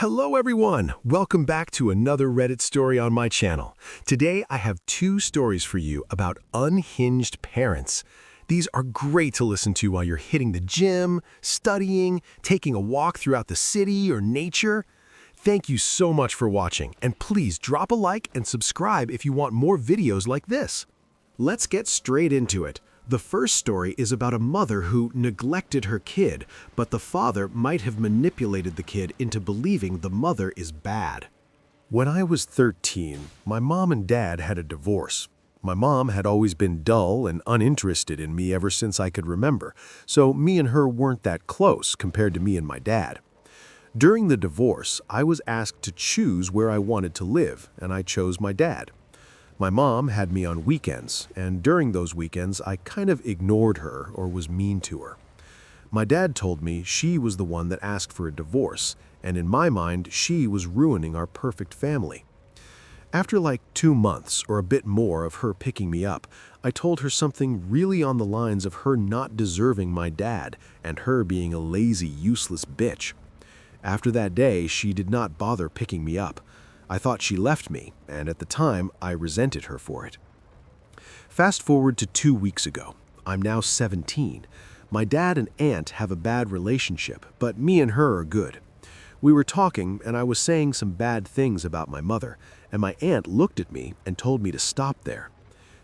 Hello everyone! Welcome back to another Reddit story on my channel. Today I have two stories for you about unhinged parents. These are great to listen to while you're hitting the gym, studying, taking a walk throughout the city or nature. Thank you so much for watching, and please drop a like and subscribe if you want more videos like this. Let's get straight into it. The first story is about a mother who neglected her kid, but the father might have manipulated the kid into believing the mother is bad. When I was 13, my mom and dad had a divorce. My mom had always been dull and uninterested in me ever since I could remember, so me and her weren't that close compared to me and my dad. During the divorce, I was asked to choose where I wanted to live, and I chose my dad. My mom had me on weekends, and during those weekends, I kind of ignored her or was mean to her. My dad told me she was the one that asked for a divorce, and in my mind, she was ruining our perfect family. After like 2 months or a bit more of her picking me up, I told her something really on the lines of her not deserving my dad and her being a lazy, useless bitch. After that day, she did not bother picking me up. I thought she left me, and at the time, I resented her for it. Fast forward to 2 weeks ago. I'm now 17. My dad and aunt have a bad relationship, but me and her are good. We were talking, and I was saying some bad things about my mother, and my aunt looked at me and told me to stop there.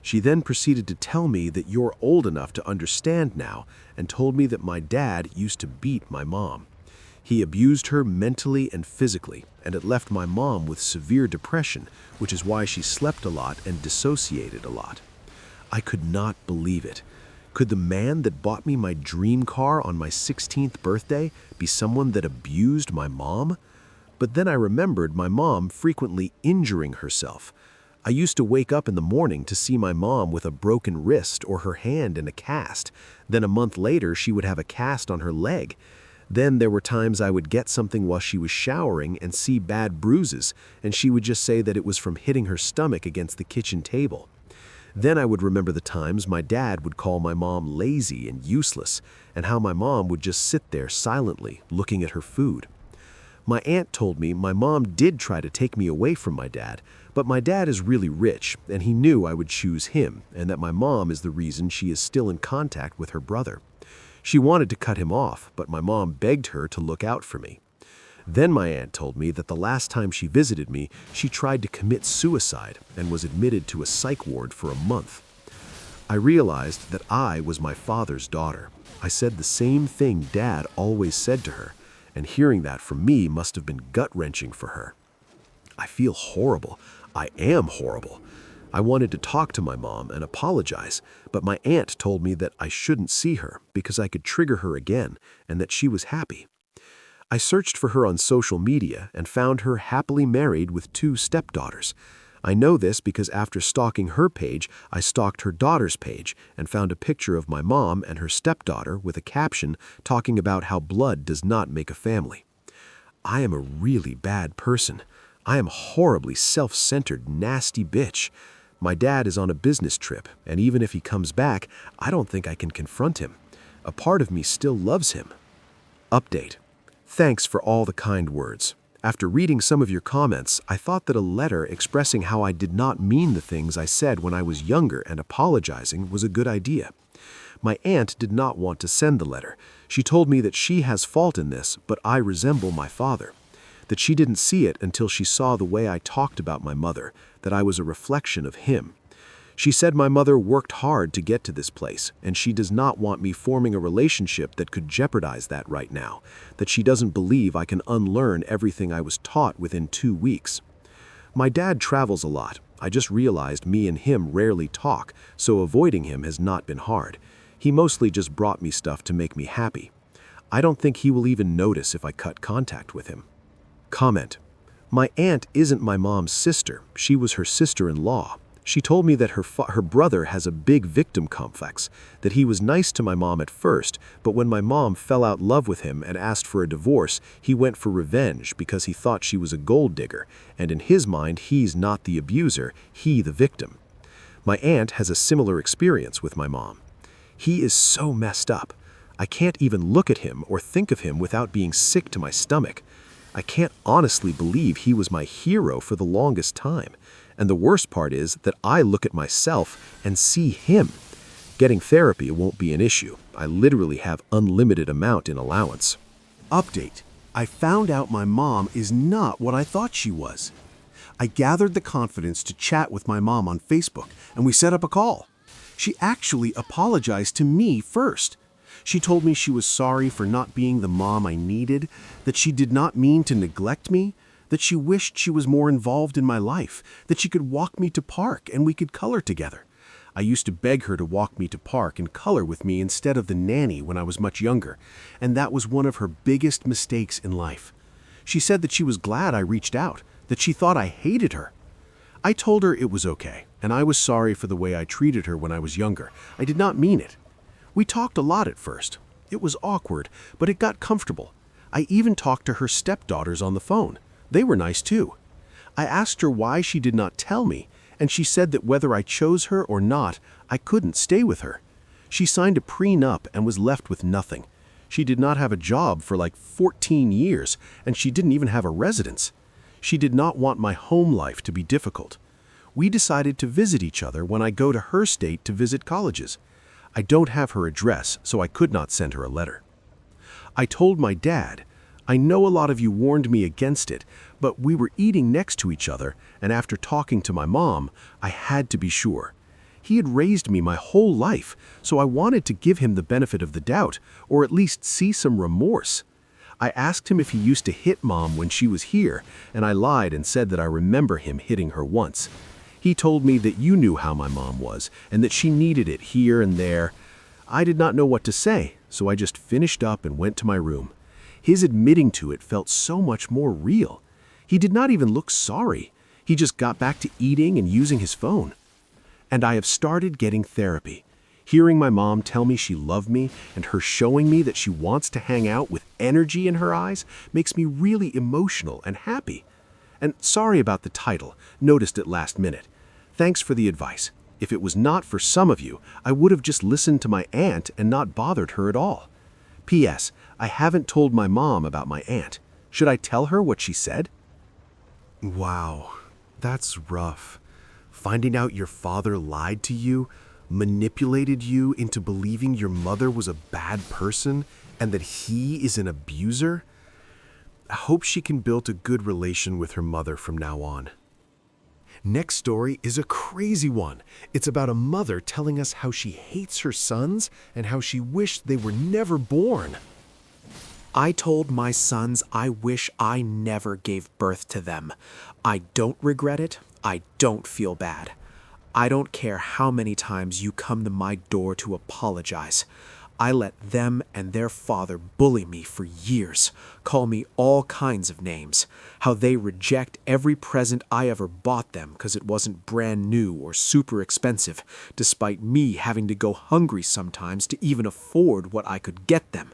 She then proceeded to tell me that you're old enough to understand now, and told me that my dad used to beat my mom. He abused her mentally and physically, and it left my mom with severe depression, which is why she slept a lot and dissociated a lot. I could not believe it. Could the man that bought me my dream car on my 16th birthday be someone that abused my mom? But then I remembered my mom frequently injuring herself. I used to wake up in the morning to see my mom with a broken wrist or her hand in a cast. Then a month later, she would have a cast on her leg. Then there were times I would get something while she was showering and see bad bruises, and she would just say that it was from hitting her stomach against the kitchen table. Then I would remember the times my dad would call my mom lazy and useless, and how my mom would just sit there silently, looking at her food. My aunt told me my mom did try to take me away from my dad, but my dad is really rich, and he knew I would choose him, and that my mom is the reason she is still in contact with her brother. She wanted to cut him off, but my mom begged her to look out for me. Then my aunt told me that the last time she visited me, she tried to commit suicide and was admitted to a psych ward for a month. I realized that I was my father's daughter. I said the same thing Dad always said to her, and hearing that from me must have been gut-wrenching for her. I feel horrible. I am horrible. I wanted to talk to my mom and apologize, but my aunt told me that I shouldn't see her because I could trigger her again and that she was happy. I searched for her on social media and found her happily married with 2 stepdaughters. I know this because after stalking her page, I stalked her daughter's page and found a picture of my mom and her stepdaughter with a caption talking about how blood does not make a family. I am a really bad person. I am a horribly self-centered, nasty bitch. My dad is on a business trip, and even if he comes back, I don't think I can confront him. A part of me still loves him. Update. Thanks for all the kind words. After reading some of your comments, I thought that a letter expressing how I did not mean the things I said when I was younger and apologizing was a good idea. My aunt did not want to send the letter. She told me that she has fault in this, but I resemble my father. That she didn't see it until she saw the way I talked about my mother, that I was a reflection of him. She said my mother worked hard to get to this place, and she does not want me forming a relationship that could jeopardize that right now, that she doesn't believe I can unlearn everything I was taught within 2 weeks. My dad travels a lot. I just realized me and him rarely talk, so avoiding him has not been hard. He mostly just brought me stuff to make me happy. I don't think he will even notice if I cut contact with him. Comment. My aunt isn't my mom's sister. She was her sister-in-law. She told me that her brother has a big victim complex, that he was nice to my mom at first, but when my mom fell out love with him and asked for a divorce, he went for revenge because he thought she was a gold digger, and in his mind, he's not the abuser, he the victim. My aunt has a similar experience with my mom. He is so messed up. I can't even look at him or think of him without being sick to my stomach. I can't honestly believe he was my hero for the longest time. And the worst part is that I look at myself and see him. Getting therapy won't be an issue. I literally have unlimited amount in allowance. Update. I found out my mom is not what I thought she was. I gathered the confidence to chat with my mom on Facebook, and we set up a call. She actually apologized to me first. She told me she was sorry for not being the mom I needed, that she did not mean to neglect me, that she wished she was more involved in my life, that she could walk me to park and we could color together. I used to beg her to walk me to park and color with me instead of the nanny when I was much younger, and that was one of her biggest mistakes in life. She said that she was glad I reached out, that she thought I hated her. I told her it was okay, and I was sorry for the way I treated her when I was younger. I did not mean it. We talked a lot at first. It was awkward, but it got comfortable. I even talked to her stepdaughters on the phone. They were nice too. I asked her why she did not tell me, and she said that whether I chose her or not, I couldn't stay with her. She signed a prenup and was left with nothing. She did not have a job for like 14 years, and she didn't even have a residence. She did not want my home life to be difficult. We decided to visit each other when I go to her state to visit colleges. I don't have her address, so I could not send her a letter. I told my dad, I know a lot of you warned me against it, but we were eating next to each other, and after talking to my mom, I had to be sure. He had raised me my whole life, so I wanted to give him the benefit of the doubt, or at least see some remorse. I asked him if he used to hit Mom when she was here, and I lied and said that I remember him hitting her once. He told me that you knew how my mom was, and that she needed it here and there. I did not know what to say, so I just finished up and went to my room. His admitting to it felt so much more real. He did not even look sorry. He just got back to eating and using his phone. And I have started getting therapy. Hearing my mom tell me she loved me and her showing me that she wants to hang out with energy in her eyes makes me really emotional and happy. And sorry about the title, noticed it last minute. Thanks for the advice. If it was not for some of you, I would have just listened to my aunt and not bothered her at all. P.S. I haven't told my mom about my aunt. Should I tell her what she said? Wow, that's rough. Finding out your father lied to you, manipulated you into believing your mother was a bad person and that he is an abuser. I hope she can build a good relation with her mother from now on. Next story is a crazy one. It's about a mother telling us how she hates her sons and how she wished they were never born. I told my sons I wish I never gave birth to them. I don't regret it. I don't feel bad. I don't care how many times you come to my door to apologize. I let them and their father bully me for years, call me all kinds of names, how they reject every present I ever bought them because it wasn't brand new or super expensive, despite me having to go hungry sometimes to even afford what I could get them.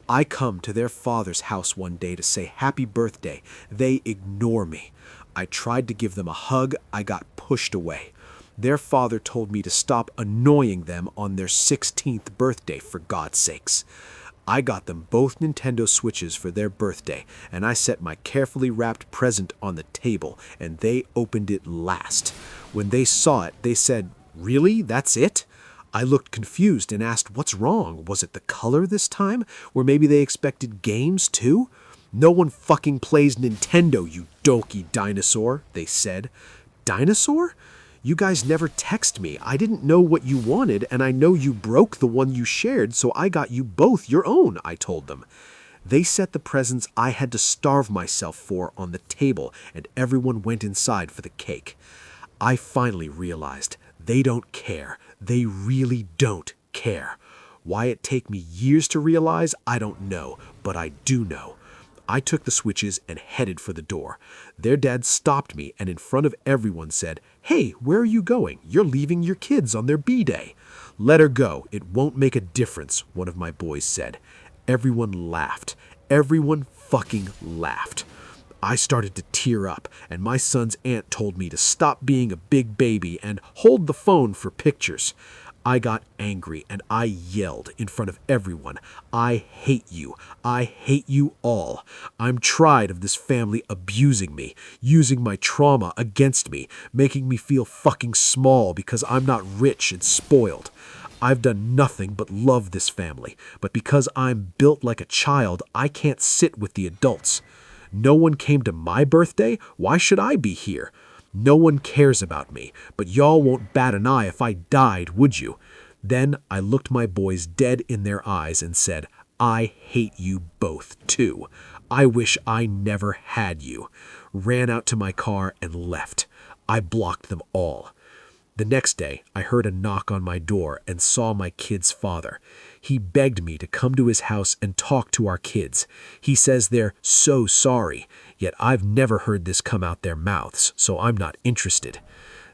I come to their father's house one day to say happy birthday. They ignore me. I tried to give them a hug. I got pushed away. Their father told me to stop annoying them on their 16th birthday, for God's sakes. I got them both Nintendo Switches for their birthday, and I set my carefully wrapped present on the table, and they opened it last. When they saw it, they said, "Really? That's it?" I looked confused and asked, "What's wrong? Was it the color this time? Or maybe they expected games too?" "No one fucking plays Nintendo, you dokey dinosaur," they said. "Dinosaur? You guys never text me. I didn't know what you wanted, and I know you broke the one you shared, so I got you both your own," I told them. They set the presents I had to starve myself for on the table, and everyone went inside for the cake. I finally realized they don't care. They really don't care. Why it take me years to realize, I don't know, but I do know. I took the Switches and headed for the door. Their dad stopped me and in front of everyone said, "Hey, where are you going? You're leaving your kids on their B-Day." "Let her go. It won't make a difference," one of my boys said. Everyone laughed. Everyone fucking laughed. I started to tear up, and my son's aunt told me to stop being a big baby and hold the phone for pictures. I got angry and I yelled in front of everyone, "I hate you. I hate you all. I'm tired of this family abusing me, using my trauma against me, making me feel fucking small because I'm not rich and spoiled. I've done nothing but love this family, but because I'm built like a child, I can't sit with the adults. No one came to my birthday. Why should I be here? No one cares about me, but y'all won't bat an eye if I died, would you?" Then I looked my boys dead in their eyes and said, "I hate you both, too. I wish I never had you." Ran out to my car and left. I blocked them all. The next day, I heard a knock on my door and saw my kid's father. He begged me to come to his house and talk to our kids. He says they're so sorry, yet I've never heard this come out their mouths, so I'm not interested.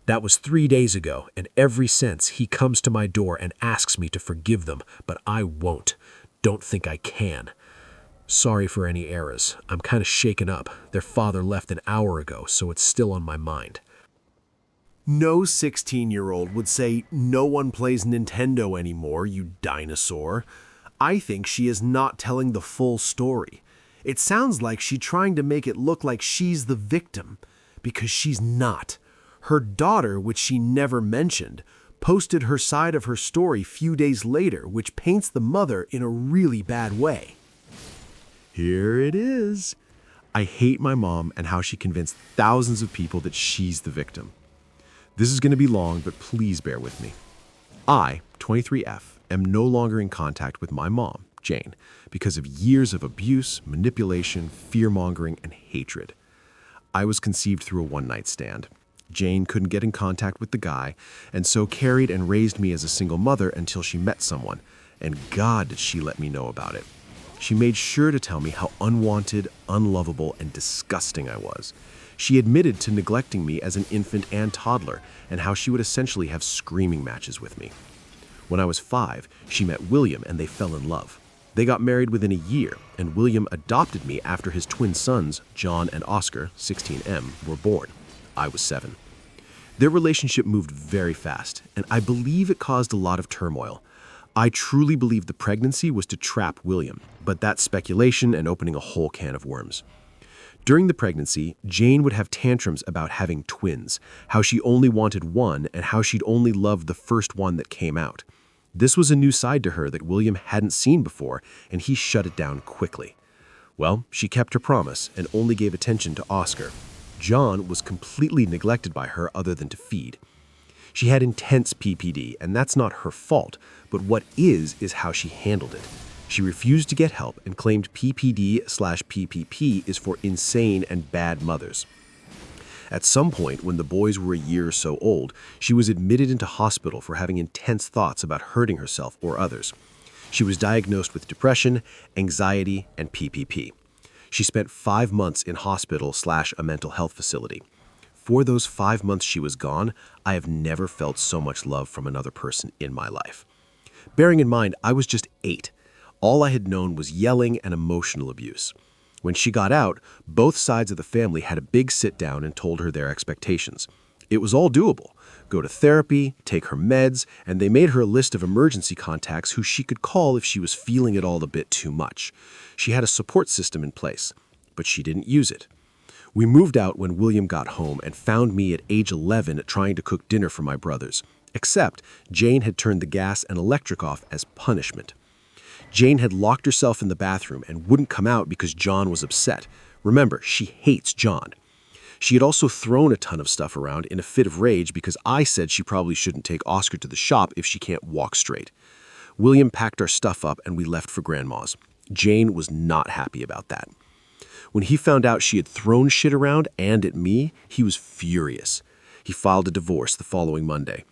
That was 3 days ago, and every since he comes to my door and asks me to forgive them, but I won't. Don't think I can. Sorry for any errors. I'm kind of shaken up. Their father left an hour ago, so it's still on my mind. No 16-year-old would say, "No one plays Nintendo anymore, you dinosaur." I think she is not telling the full story. It sounds like she's trying to make it look like she's the victim, because she's not. Her daughter, which she never mentioned, posted her side of her story few days later, which paints the mother in a really bad way. Here it is. I hate my mom and how she convinced thousands of people that she's the victim. This is going to be long, but please bear with me. I, 23F, am no longer in contact with my mom, Jane, because of years of abuse, manipulation, fear-mongering, and hatred. I was conceived through a one-night stand. Jane couldn't get in contact with the guy, and so carried and raised me as a single mother until she met someone, and God did she let me know about it. She made sure to tell me how unwanted, unlovable, and disgusting I was. She admitted to neglecting me as an infant and toddler, and how she would essentially have screaming matches with me. When I was 5, she met William and they fell in love. They got married within a year, and William adopted me after his twin sons, John and Oscar, 16M, were born. I was 7. Their relationship moved very fast, and I believe it caused a lot of turmoil. I truly believe the pregnancy was to trap William, but that's speculation and opening a whole can of worms. During the pregnancy, Jane would have tantrums about having twins, how she only wanted one, and how she'd only loved the first one that came out. This was a new side to her that William hadn't seen before, and he shut it down quickly. Well, she kept her promise and only gave attention to Oscar. John was completely neglected by her other than to feed. She had intense PPD, and that's not her fault, but what is how she handled it. She refused to get help and claimed PPD/PPP is for insane and bad mothers. At some point, when the boys were a year or so old, she was admitted into hospital for having intense thoughts about hurting herself or others. She was diagnosed with depression, anxiety, and PPP. She spent 5 months in hospital/a mental health facility. For those 5 months she was gone, I have never felt so much love from another person in my life. Bearing in mind, I was just 8. All I had known was yelling and emotional abuse. When she got out, both sides of the family had a big sit-down and told her their expectations. It was all doable. Go to therapy, take her meds, and they made her a list of emergency contacts who she could call if she was feeling it all a bit too much. She had a support system in place, but she didn't use it. We moved out when William got home and found me at age 11 trying to cook dinner for my brothers. Except Jane had turned the gas and electric off as punishment. Jane had locked herself in the bathroom and wouldn't come out because John was upset. Remember, she hates John. She had also thrown a ton of stuff around in a fit of rage because I said she probably shouldn't take Oscar to the shop if she can't walk straight. William packed our stuff up and we left for Grandma's. Jane was not happy about that. When he found out she had thrown shit around and at me, he was furious. He filed a divorce the following Monday.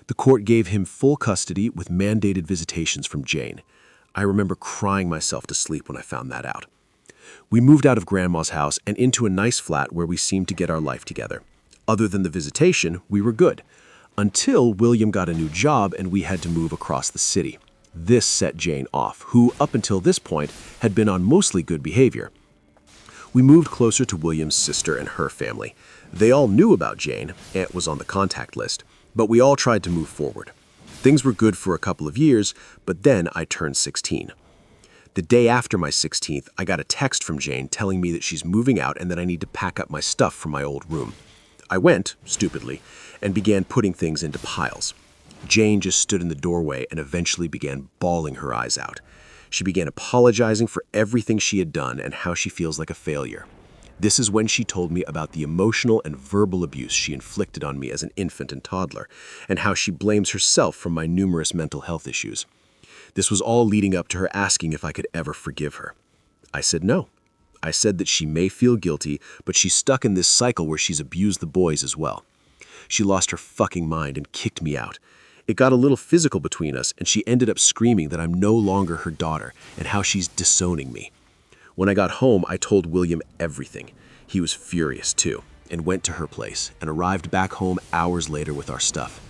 The court gave him full custody with mandated visitations from Jane. I remember crying myself to sleep when I found that out. We moved out of Grandma's house and into a nice flat where we seemed to get our life together. Other than the visitation, we were good. Until William got a new job and we had to move across the city. This set Jane off, who up until this point had been on mostly good behavior. We moved closer to William's sister and her family. They all knew about Jane. Aunt was on the contact list. But we all tried to move forward. Things were good for a couple of years, but then I turned 16. The day after my 16th, I got a text from Jane telling me that she's moving out and that I need to pack up my stuff from my old room. I went, stupidly, and began putting things into piles. Jane just stood in the doorway and eventually began bawling her eyes out. She began apologizing for everything she had done and how she feels like a failure. This is when she told me about the emotional and verbal abuse she inflicted on me as an infant and toddler, and how she blames herself for my numerous mental health issues. This was all leading up to her asking if I could ever forgive her. I said no. I said that she may feel guilty, but she's stuck in this cycle where she's abused the boys as well. She lost her fucking mind and kicked me out. It got a little physical between us, and she ended up screaming that I'm no longer her daughter and how she's disowning me. When I got home, I told William everything. He was furious too, and went to her place and arrived back home hours later with our stuff.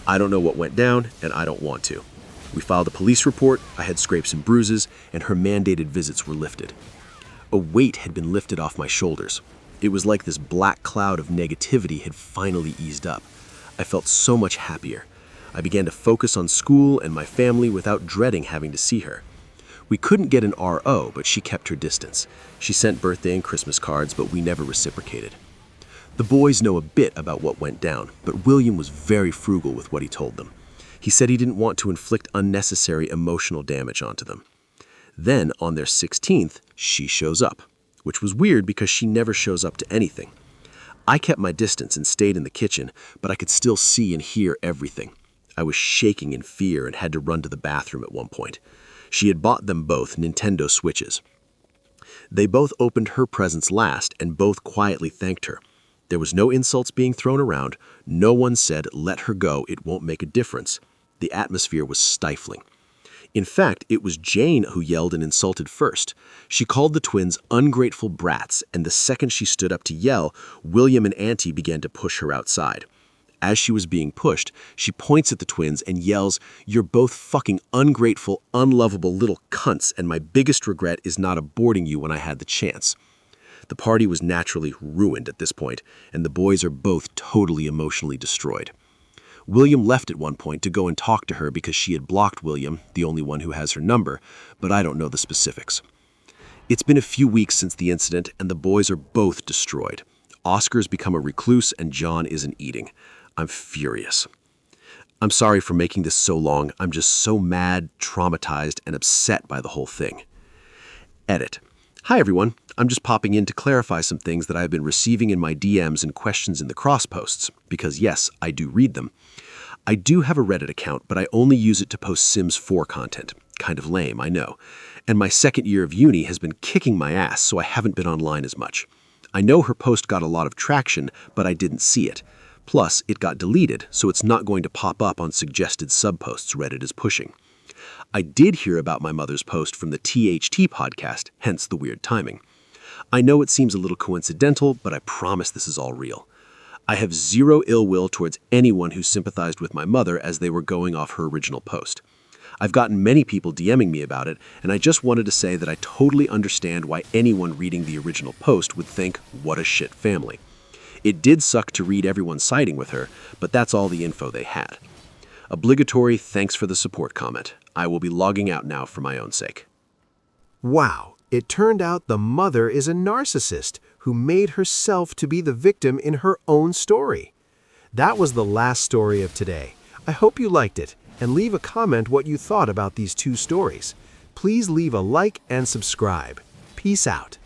I don't know what went down, and I don't want to. We filed a police report, I had scrapes and bruises, and her mandated visits were lifted. A weight had been lifted off my shoulders. It was like this black cloud of negativity had finally eased up. I felt so much happier. I began to focus on school and my family without dreading having to see her. We couldn't get an RO, but she kept her distance. She sent birthday and Christmas cards, but we never reciprocated. The boys know a bit about what went down, but William was very frugal with what he told them. He said he didn't want to inflict unnecessary emotional damage onto them. Then, on their 16th, she shows up, which was weird because she never shows up to anything. I kept my distance and stayed in the kitchen, but I could still see and hear everything. I was shaking in fear and had to run to the bathroom at one point. She had bought them both Nintendo Switches. They both opened her presents last and both quietly thanked her. There was no insults being thrown around. No one said, "Let her go, it won't make a difference." The atmosphere was stifling. In fact, it was Jane who yelled and insulted first. She called the twins ungrateful brats, and the second she stood up to yell, William and Auntie began to push her outside. As she was being pushed, she points at the twins and yells, "You're both fucking ungrateful, unlovable little cunts, and my biggest regret is not aborting you when I had the chance." The party was naturally ruined at this point, and the boys are both totally emotionally destroyed. William left at one point to go and talk to her because she had blocked William, the only one who has her number, but I don't know the specifics. It's been a few weeks since the incident, and the boys are both destroyed. Oscar's become a recluse, and John isn't eating. I'm furious. I'm sorry for making this so long. I'm just so mad, traumatized, and upset by the whole thing. Edit. Hi everyone. I'm just popping in to clarify some things that I've been receiving in my DMs and questions in the cross posts, because yes, I do read them. I do have a Reddit account, but I only use it to post Sims 4 content. Kind of lame, I know. And my second year of uni has been kicking my ass, so I haven't been online as much. I know her post got a lot of traction, but I didn't see it. Plus, it got deleted, so it's not going to pop up on suggested subposts Reddit is pushing. I did hear about my mother's post from the THT podcast, hence the weird timing. I know it seems a little coincidental, but I promise this is all real. I have zero ill will towards anyone who sympathized with my mother as they were going off her original post. I've gotten many people DMing me about it, and I just wanted to say that I totally understand why anyone reading the original post would think, what a shit family. It did suck to read everyone siding with her, but that's all the info they had. Obligatory thanks for the support comment. I will be logging out now for my own sake. Wow, it turned out the mother is a narcissist who made herself to be the victim in her own story. That was the last story of today. I hope you liked it, and leave a comment what you thought about these two stories. Please leave a like and subscribe. Peace out.